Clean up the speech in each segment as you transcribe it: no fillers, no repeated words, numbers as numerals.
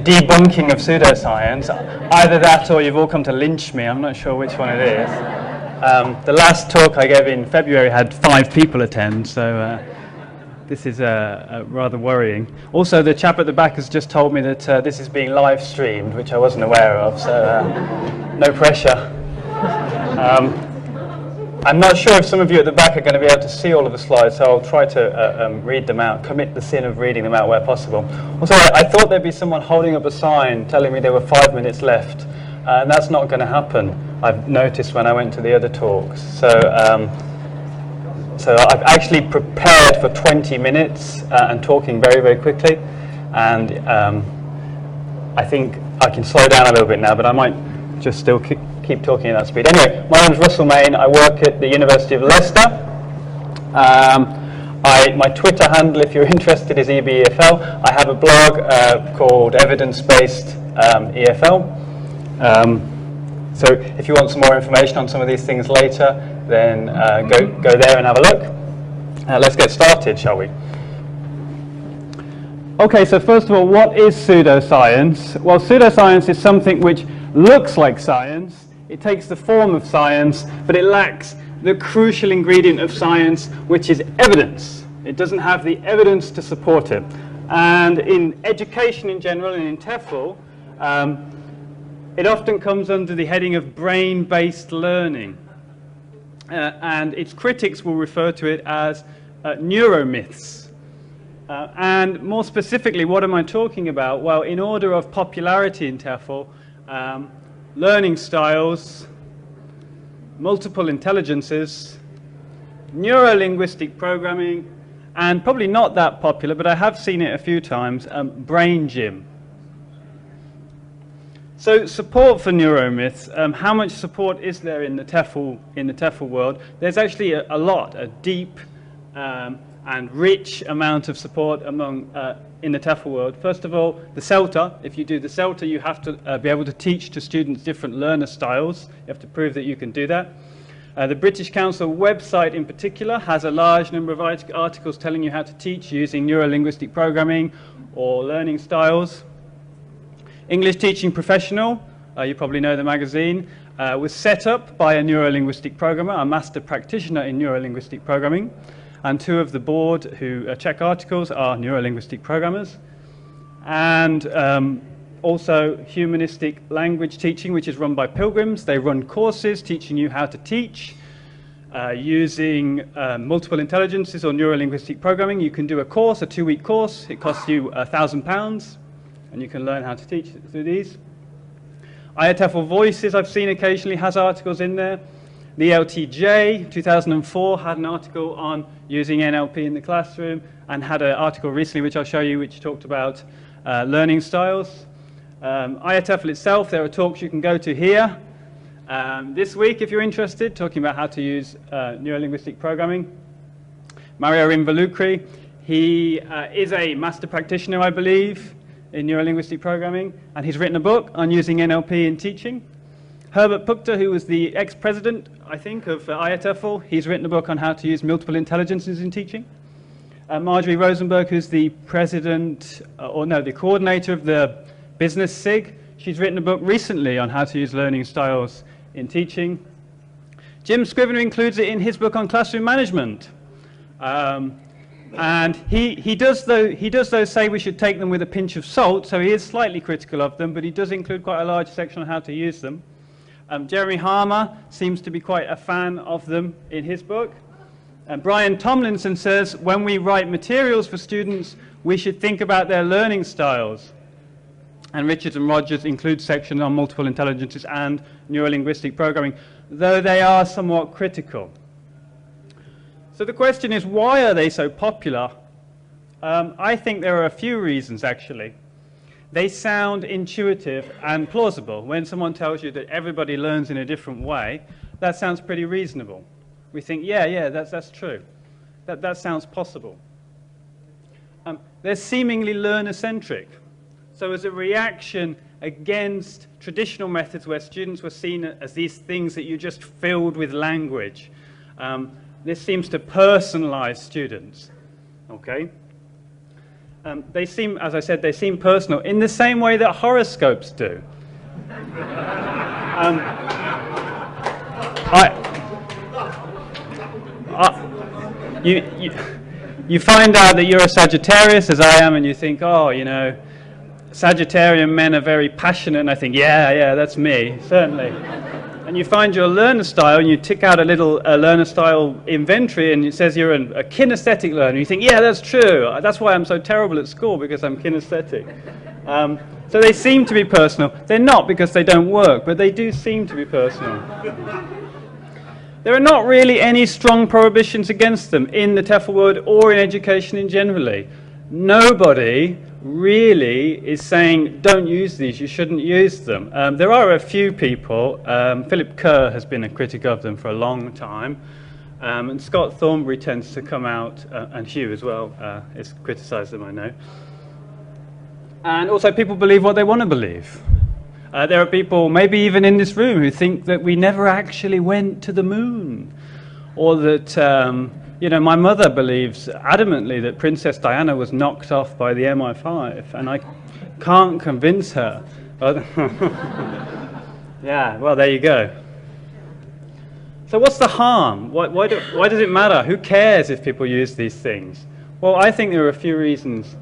debunking of pseudoscience. Either that or you've all come to lynch me. I'm not sure which one it is. The last talk I gave in February had 5 people attend, so this is rather worrying. Also, the chap at the back has just told me that this is being live streamed, which I wasn't aware of, so no pressure. I'm not sure if some of you at the back are going to be able to see all of the slides, so I'll try to read them out, commit the sin of reading them out where possible. Also, I thought there'd be someone holding up a sign telling me there were 5 minutes left, and that's not going to happen, I've noticed when I went to the other talks. So I've actually prepared for 20 minutes and talking very, very quickly, and I think I can slow down a little bit now, but I might just still keep talking at that speed. Anyway, my name is Russell Mayne. I work at the University of Leicester. My Twitter handle, if you're interested, is EBEFL. I have a blog called Evidence-Based EFL. So if you want some more information on some of these things later, then go there and have a look. Let's get started, shall we? Okay, so first of all, what is pseudoscience? Well, pseudoscience is something which looks like science. It takes the form of science, but it lacks the crucial ingredient of science, which is evidence. It doesn't have the evidence to support it. And in education in general and in TEFL, it often comes under the heading of brain-based learning. And its critics will refer to it as neuromyths. And more specifically, what am I talking about? Well, in order of popularity in TEFL, learning styles, multiple intelligences, neuro-linguistic programming, and probably not that popular, but I have seen it a few times, brain gym. So support for neuromyths, how much support is there in the TEFL world? There's actually a lot, a deep and rich amount of support among in the TEFL world. First of all, the CELTA. If you do the CELTA, you have to be able to teach to students different learner styles. You have to prove that you can do that. The British Council website in particular has a large number of articles telling you how to teach using neuro-linguistic programming or learning styles. English Teaching Professional, you probably know the magazine, was set up by a neuro-linguistic programmer, a master practitioner in neuro-linguistic programming. And 2 of the board who check articles are neuro-linguistic programmers. And also humanistic language teaching, which is run by pilgrims. They run courses teaching you how to teach using multiple intelligences or neuro-linguistic programming. You can do a course, a 2-week course. It costs you £1,000, and you can learn how to teach through these. IATEFL Voices, I've seen occasionally, has articles in there. The ELT 2004 had an article on using NLP in the classroom, and had an article recently, which I'll show you, which talked about learning styles. IATEFL itself, there are talks you can go to here this week if you're interested, talking about how to use neuro-linguistic programming. Mario Involucri, he is a master practitioner, I believe, in neuro-linguistic programming, and he's written a book on using NLP in teaching. Herbert Puchta, who was the ex-president, I think, of IATEFL, he's written a book on how to use multiple intelligences in teaching. Marjorie Rosenberg, who's the president, the coordinator of the Business SIG, she's written a book recently on how to use learning styles in teaching. Jim Scrivener includes it in his book on classroom management. And he does though say we should take them with a pinch of salt, so he is slightly critical of them, but he does include quite a large section on how to use them. Jeremy Harmer seems to be quite a fan of them in his book. And Brian Tomlinson says, when we write materials for students, we should think about their learning styles. And Richards and Rogers include sections on multiple intelligences and neuro-linguistic programming, though they are somewhat critical. So the question is, why are they so popular? I think there are a few reasons, actually. They sound intuitive and plausible. When someone tells you that everybody learns in a different way, that sounds pretty reasonable. We think, yeah, that's true. That sounds possible. They're seemingly learner-centric. So as a reaction against traditional methods where students were seen as these things that you just filled with language, this seems to personalize students. Okay? They seem, as I said, they seem personal in the same way that horoscopes do. You find out that you're a Sagittarius, as I am, and you think, oh, you know, Sagittarian men are very passionate, and I think, yeah, that's me, certainly. And you find your learner style, and you tick out a little learner style inventory, and it says you're a kinesthetic learner. You think, yeah, that's true. That's why I'm so terrible at school, because I'm kinesthetic. So they seem to be personal. They're not, because they don't work, but they do seem to be personal. There are not really any strong prohibitions against them in the TEFL world or in education in generally. Nobody really is saying, don't use these, you shouldn't use them. There are a few people. Philip Kerr has been a critic of them for a long time. And Scott Thornbury tends to come out, and Hugh as well, has criticised them, I know. And also people believe what they want to believe. There are people, maybe even in this room, who think that we never actually went to the moon. Or that, you know, my mother believes adamantly that Princess Diana was knocked off by the MI5, and I can't convince her. Yeah, well, there you go. So what's the harm? Why does it matter? Who cares if people use these things? Well, I think there are a few reasons.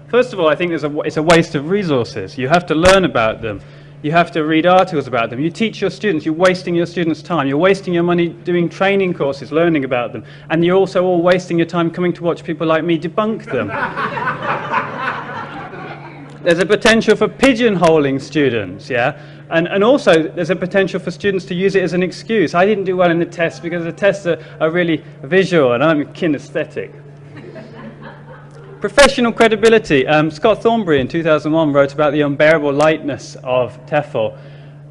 First of all, I think it's a waste of resources. You have to learn about them. You have to read articles about them. You teach your students. You're wasting your students' time. You're wasting your money doing training courses, learning about them. And you're also all wasting your time coming to watch people like me debunk them. There's a potential for pigeonholing students, yeah? And also, there's a potential for students to use it as an excuse. I didn't do well in the test because the tests are really visual and I'm kinesthetic. Professional credibility. Scott Thornbury in 2001 wrote about the unbearable lightness of TEFL,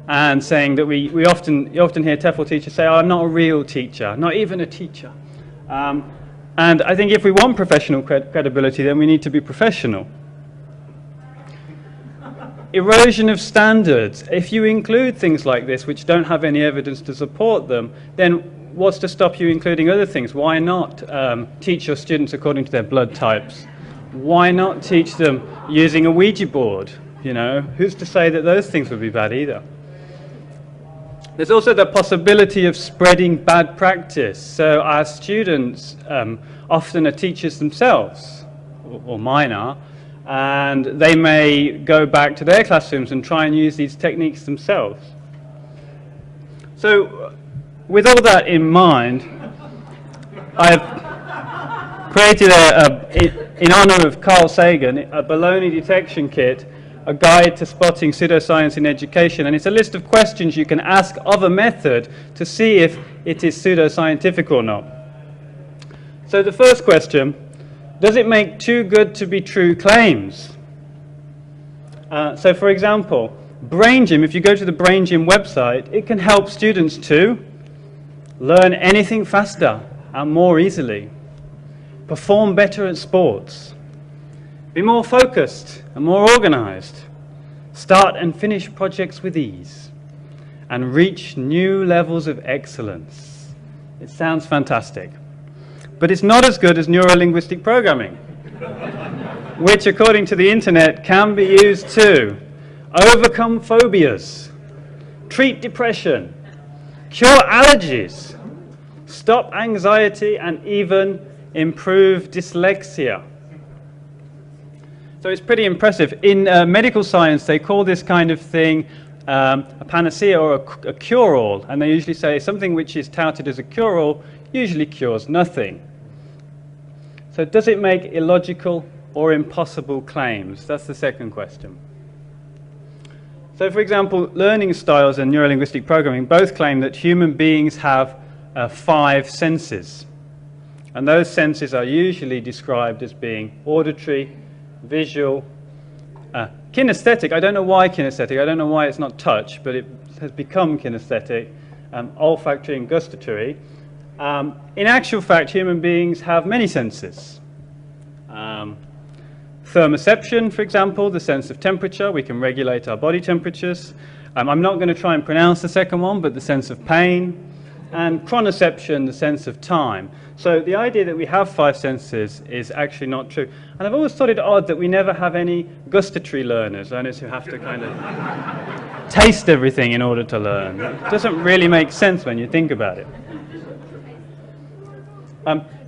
and saying that you often hear TEFL teachers say, oh, I'm not a real teacher, not even a teacher. And I think if we want professional credibility, then we need to be professional. Erosion of standards. If you include things like this which don't have any evidence to support them, then what's to stop you including other things? Why not teach your students according to their blood types? Why not teach them using a Ouija board? You know, who's to say that those things would be bad either? There's also the possibility of spreading bad practice. So our students often are teachers themselves, or mine are, and they may go back to their classrooms and try and use these techniques themselves. So with all that in mind, I have created in honor of Carl Sagan, a baloney detection kit, a guide to spotting pseudoscience in education. And it's a list of questions you can ask of a method to see if it is pseudoscientific or not. So the first question, does it make too good to be true claims? So for example, Brain Gym, if you go to the Brain Gym website, it can help students to learn anything faster and more easily, perform better at sports, be more focused and more organized, start and finish projects with ease, and reach new levels of excellence. It sounds fantastic. But it's not as good as neuro-linguistic programming, which, according to the internet, can be used to overcome phobias, treat depression, cure allergies, stop anxiety, and even improve dyslexia. So it's pretty impressive. In medical science, they call this kind of thing a panacea or a cure-all, and they usually say something which is touted as a cure-all usually cures nothing. So does it make illogical or impossible claims? That's the second question. So for example, learning styles and neuro-linguistic programming both claim that human beings have 5 senses. And those senses are usually described as being auditory, visual, kinesthetic. I don't know why kinesthetic. I don't know why it's not touch, but it has become kinesthetic, olfactory and gustatory. In actual fact, human beings have many senses. Thermoception, for example, the sense of temperature. We can regulate our body temperatures. I'm not going to try and pronounce the second one, but the sense of pain. and chronoception, the sense of time. So the idea that we have 5 senses is actually not true. And I've always thought it odd that we never have any gustatory learners who have to kind of taste everything in order to learn. It doesn't really make sense when you think about it.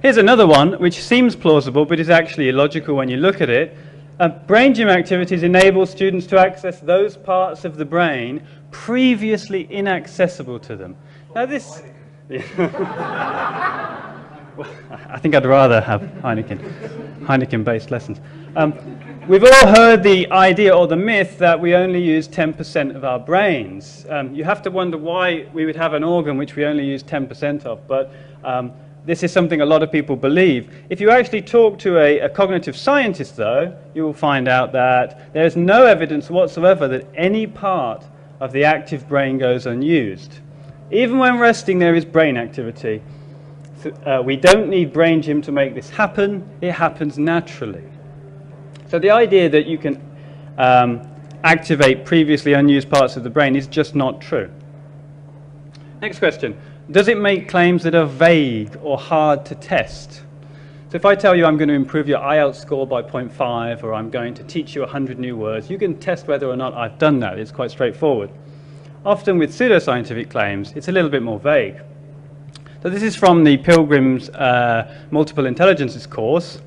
Here's another one which seems plausible but is actually illogical when you look at it. Brain gym activities enable students to access those parts of the brain previously inaccessible to them. Now this... Well, I think I'd rather have Heineken-based lessons. We've all heard the idea or the myth that we only use 10% of our brains. You have to wonder why we would have an organ which we only use 10% of, but this is something a lot of people believe. If you actually talk to a cognitive scientist, though, you will find out that there is no evidence whatsoever that any part of the active brain goes unused. Even when resting, there is brain activity. We don't need brain gym to make this happen. It happens naturally. So the idea that you can activate previously unused parts of the brain is just not true. Next question. Does it make claims that are vague or hard to test? So if I tell you I'm going to improve your IELTS score by 0.5 or I'm going to teach you 100 new words, you can test whether or not I've done that. It's quite straightforward. Often with pseudoscientific claims, it's a little bit more vague. So this is from the Pilgrim's Multiple Intelligences course,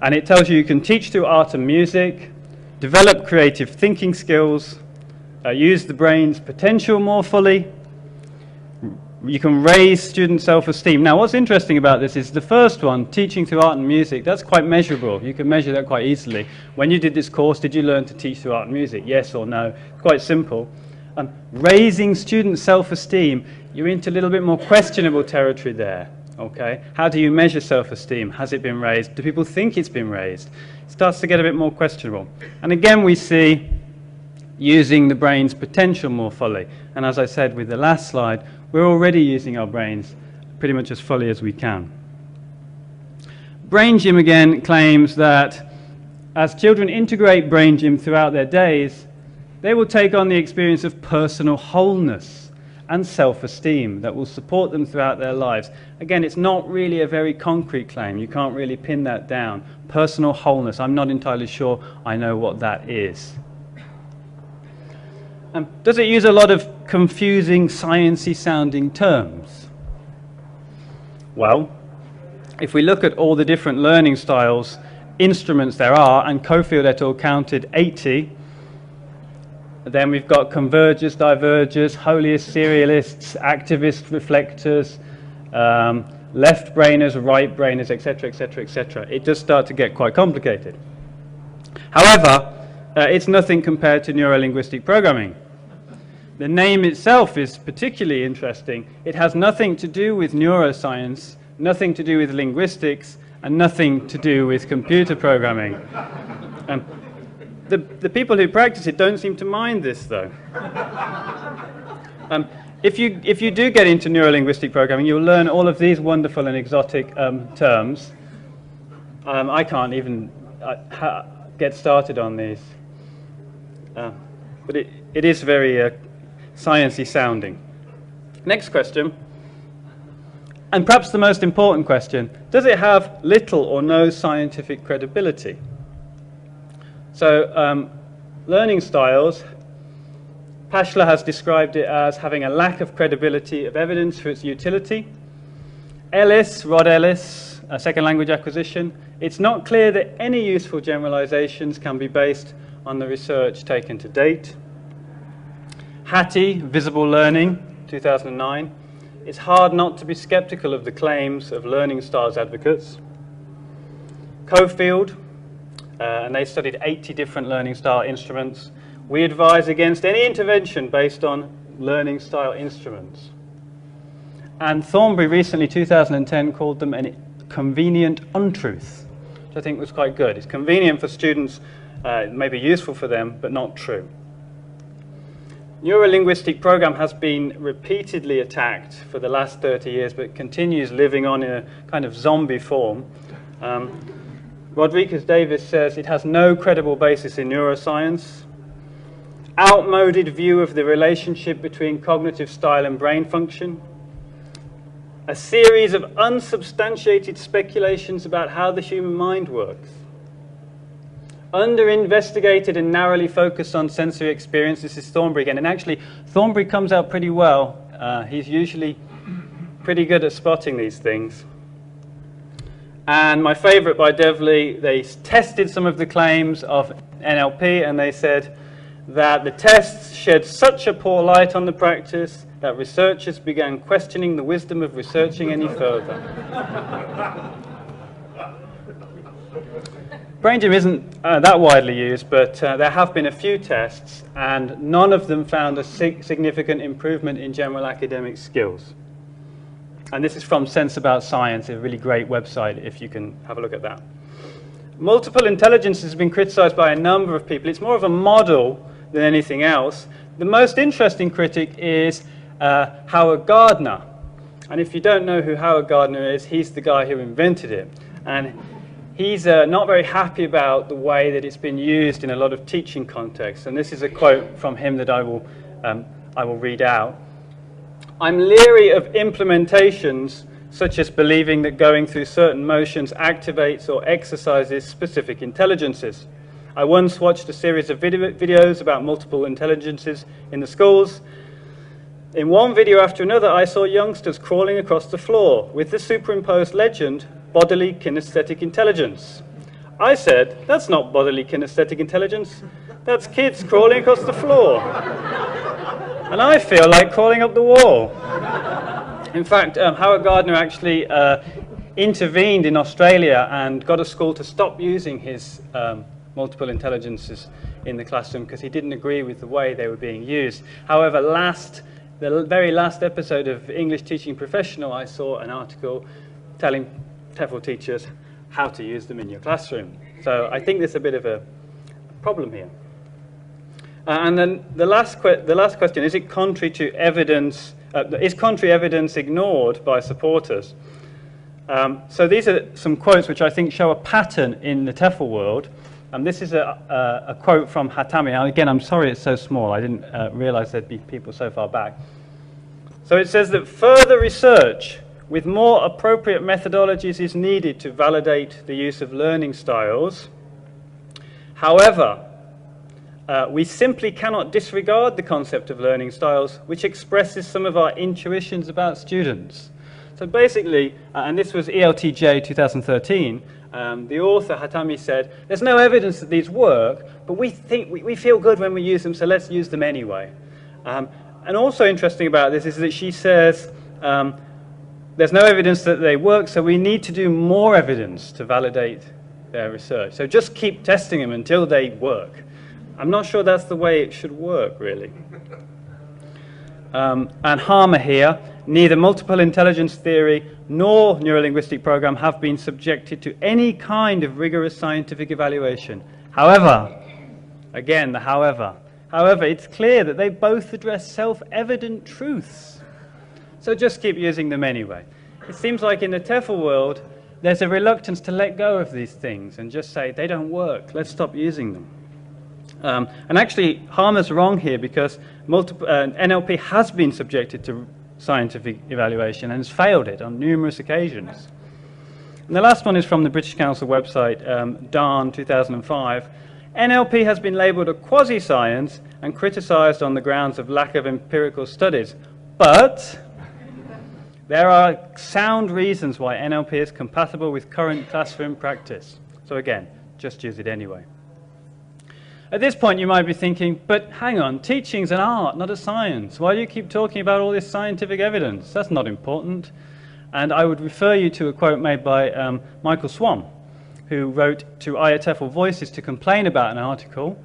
and it tells you can teach through art and music, develop creative thinking skills, use the brain's potential more fully, you can raise student self-esteem. Now what's interesting about this is the first one, teaching through art and music, that's quite measurable. You can measure that quite easily. When you did this course, did you learn to teach through art and music? Yes or no? It's quite simple. Raising student self-esteem, you're into a little bit more questionable territory there. Okay? How do you measure self-esteem? Has it been raised? Do people think it's been raised? It starts to get a bit more questionable. And again we see using the brain's potential more fully. And as I said with the last slide, we're already using our brains pretty much as fully as we can. Brain gym again claims that as children integrate brain gym throughout their days, they will take on the experience of personal wholeness and self-esteem that will support them throughout their lives. Again, it's not really a very concrete claim. You can't really pin that down. Personal wholeness, I'm not entirely sure I know what that is. Does it use a lot of confusing, sciencey sounding terms? Well, if we look at all the different learning styles, instruments there are, and Cofield et al. Counted 80, then we've got convergers, divergers, holiest serialists, activist reflectors, left brainers, right brainers, etc., etc., etc. It does start to get quite complicated. However, it's nothing compared to neuro-linguistic programming. The name itself is particularly interesting. It has nothing to do with neuroscience, nothing to do with linguistics, and nothing to do with computer programming. The people who practice it don't seem to mind this, though. If you do get into neuro-linguistic programming, you'll learn all of these wonderful and exotic terms. I can't even get started on these. But it is very sciencey sounding. Next question, and perhaps the most important question, does it have little or no scientific credibility? So learning styles, Paschler has described it as having a lack of credibility of evidence for its utility. Rod Ellis, second language acquisition, it's not clear that any useful generalizations can be based on the research taken to date. Hattie, Visible Learning, 2009. It's hard not to be skeptical of the claims of learning styles advocates. Cofield, and they studied 80 different learning style instruments. We advise against any intervention based on learning style instruments. And Thornbury recently, 2010, called them a convenient untruth, which I think was quite good. It's convenient for students, it may be useful for them, but not true. Neuro-linguistic program has been repeatedly attacked for the last 30 years, but continues living on in a kind of zombie form. Rodriguez Davis says it has no credible basis in neuroscience. Outmoded view of the relationship between cognitive style and brain function. a series of unsubstantiated speculations about how the human mind works. Under-investigated and narrowly focused on sensory experience. This is Thornbury again. And actually, Thornbury comes out pretty well. He's usually pretty good at spotting these things. And my favorite by Devley, they tested some of the claims of NLP, and they said that the tests shed such a poor light on the practice that researchers began questioning the wisdom of researching any further. Brain gym isn't that widely used, but there have been a few tests, and none of them found a significant improvement in general academic skills. And this is from Sense About Science, a really great website if you can have a look at that. Multiple intelligence has been criticized by a number of people. It's more of a model than anything else. The most interesting critic is Howard Gardner. And if you don't know who Howard Gardner is, he's the guy who invented it. And he's not very happy about the way that it's been used in a lot of teaching contexts. And this is a quote from him that I will read out. "I'm leery of implementations such as believing that going through certain motions activates or exercises specific intelligences. I once watched a series of videos about multiple intelligences in the schools. In one video after another, I saw youngsters crawling across the floor with the superimposed legend, bodily kinesthetic intelligence. I said, that's not bodily kinesthetic intelligence, that's kids crawling across the floor. And I feel like crawling up the wall." In fact, Howard Gardner actually intervened in Australia and got a school to stop using his multiple intelligences in the classroom because he didn't agree with the way they were being used. However, the very last episode of English Teaching Professional, I saw an article telling TEFL teachers how to use them in your classroom. So I think there's a bit of a problem here. And then the last question, is it contrary to evidence? Is contrary evidence ignored by supporters? So these are some quotes which I think show a pattern in the TEFL world. This is a quote from Hatami. Now, again, I'm sorry it's so small. I didn't realize there'd be people so far back. So it says that further research with more appropriate methodologies is needed to validate the use of learning styles. However, we simply cannot disregard the concept of learning styles, which expresses some of our intuitions about students. So basically, and this was ELTJ 2013, the author, Hatami, said, there's no evidence that these work, but we feel good when we use them, so let's use them anyway. And also interesting about this is that she says, there's no evidence that they work, so we need to do more evidence to validate their research. So just keep testing them until they work. I'm not sure that's the way it should work, really. And Harmer here, neither multiple intelligence theory nor neuro-linguistic program have been subjected to any kind of rigorous scientific evaluation. However, again, the however, it's clear that they both address self-evident truths. So just keep using them anyway. It seems like in the TEFL world, there's a reluctance to let go of these things and just say, they don't work, let's stop using them. And actually, Harmer's wrong here because NLP has been subjected to scientific evaluation and has failed it on numerous occasions. And the last one is from the British Council website, Darn 2005. NLP has been labelled a quasi-science and criticised on the grounds of lack of empirical studies. But there are sound reasons why NLP is compatible with current classroom practice. So again, just use it anyway. At this point, you might be thinking, but hang on, teaching's an art, not a science. Why do you keep talking about all this scientific evidence? That's not important. And I would refer you to a quote made by Michael Swan, who wrote to IATEFL Voices to complain about an article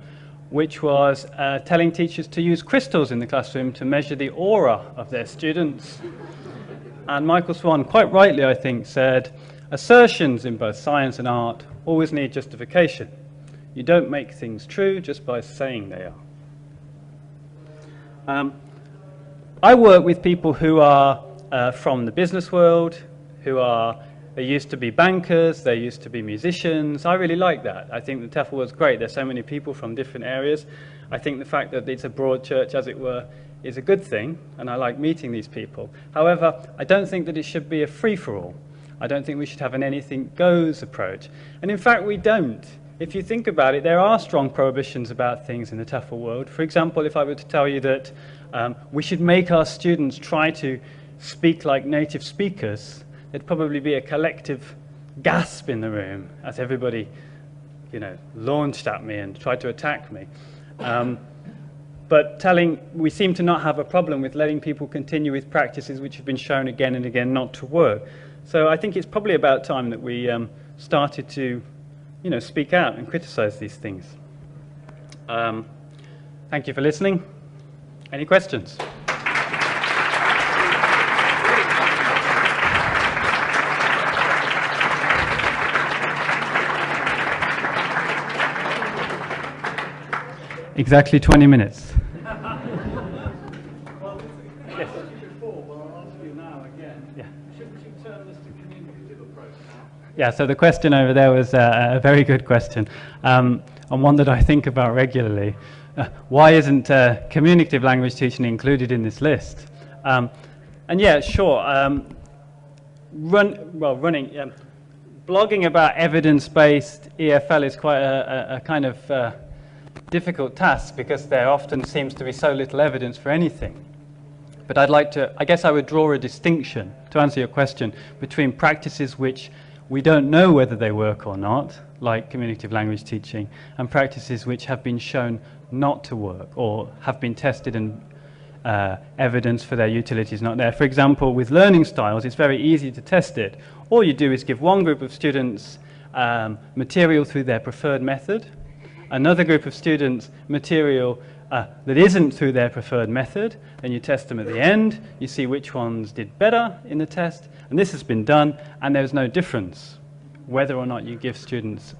which was telling teachers to use crystals in the classroom to measure the aura of their students. And Michael Swan, quite rightly, I think, said, assertions in both science and art always need justification. You don't make things true just by saying they are. I work with people who are from the business world, they used to be bankers, they used to be musicians. I really like that. I think the TEFL was great. There's so many people from different areas. I think the fact that it's a broad church, as it were, is a good thing, and I like meeting these people. However, I don't think that it should be a free-for-all. I don't think we should have an anything goes approach. And in fact, we don't. If you think about it, there are strong prohibitions about things in the TEFL world. For example, if I were to tell you that we should make our students try to speak like native speakers, there'd probably be a collective gasp in the room as everybody, launched at me and tried to attack me. But we seem to not have a problem with letting people continue with practices which have been shown again and again not to work. So I think it's probably about time that we started to, speak out and criticize these things. Thank you for listening. Any questions? Exactly 20 minutes. Well, yes. Before, but I'll ask you now again. Yeah. Shouldn't you turn this to communicative approach now? Yeah, so the question over there was a very good question, and one that I think about regularly. Why isn't communicative language teaching included in this list? And yeah, sure. Blogging about evidence-based EFL is quite a kind of difficult task because there often seems to be so little evidence for anything. But I guess I would draw a distinction, to answer your question, between practices which we don't know whether they work or not, like communicative language teaching, and practices which have been shown not to work or have been tested and evidence for their utility is not there. For example, with learning styles, it's very easy to test it. All you do is give one group of students material through their preferred method, another group of students material that isn't through their preferred method, then you test them at the end, you see which ones did better in the test, and this has been done, and there's no difference whether or not you give students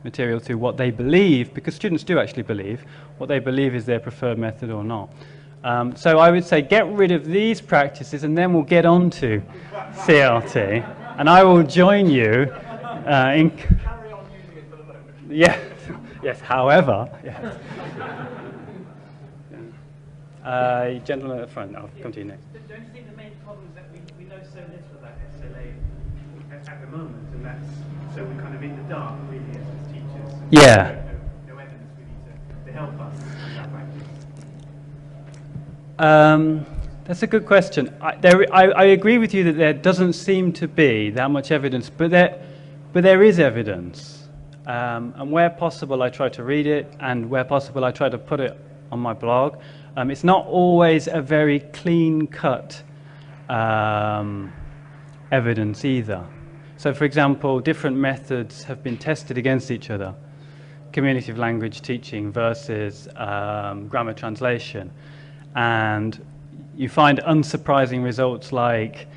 material through what they believe, because students do actually believe, what they believe is their preferred method or not. So I would say get rid of these practices and then we'll get on to CLT, and I will join you in... Carry on using it for the moment. Yeah. Yes, however, yes. Gentleman at the front, I'll come to you next. Don't you think the main problem is that we know so little about SLA at the moment, and that's so we're kind of in the dark, really, as teachers? Yeah. No evidence really to help us in that practice. That's a good question. I agree with you that there doesn't seem to be that much evidence, but there is evidence. And where possible, I try to read it, and where possible, I try to put it on my blog. It's not always a very clean-cut evidence either. So, for example, different methods have been tested against each other. Communicative language teaching versus grammar translation. And you find unsurprising results like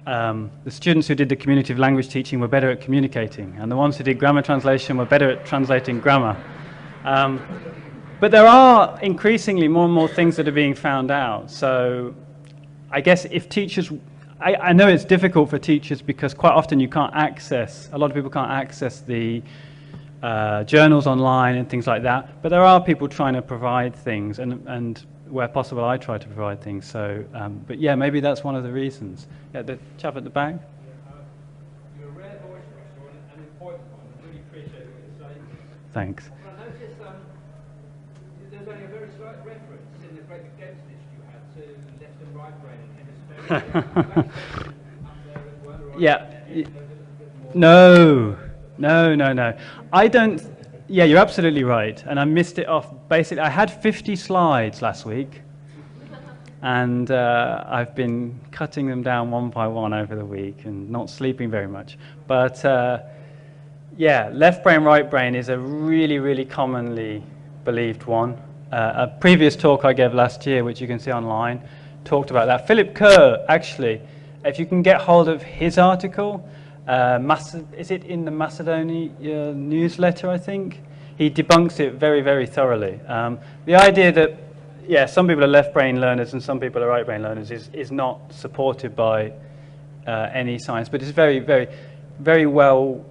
the students who did the communicative language teaching were better at communicating, and the ones who did grammar translation were better at translating grammar. But there are increasingly more and more things that are being found out. So I guess if teachers... I know it's difficult for teachers because quite often you can't access... A lot of people can't access the journals online and things like that. But there are people trying to provide things, and where possible I try to provide things. So, but yeah, maybe that's one of the reasons. Yeah, the chap at the back. You're a rare voice, Russ, an important one. I really appreciate what you're saying. Thanks. Well, I noticed there's only a very slight reference in the great against list you had to left and right brain and hemisphere. Yeah. No. I don't... Yeah, you're absolutely right. And I missed it off. Basically, I had 50 slides last week. And I've been cutting them down one by one over the week and not sleeping very much. But yeah, left brain, right brain is a really, really commonly believed one. A previous talk I gave last year, which you can see online, talked about that. Philip Kerr, actually, if you can get hold of his article, is it in the Macedonia newsletter, I think? He debunks it very, very thoroughly. The idea that, yeah, some people are left brain learners and some people are right brain learners is not supported by any science, but it's very, very, very well,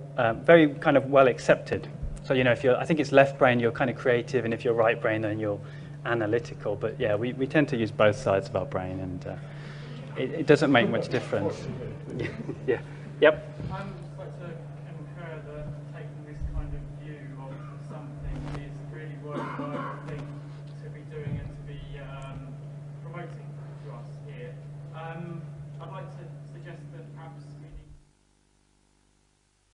very kind of well accepted. So, you know, if you're, I think it's left brain, you're kind of creative, and if you're right brain, then you're analytical. But yeah, we tend to use both sides of our brain, and it doesn't make much difference. Yeah. Yep.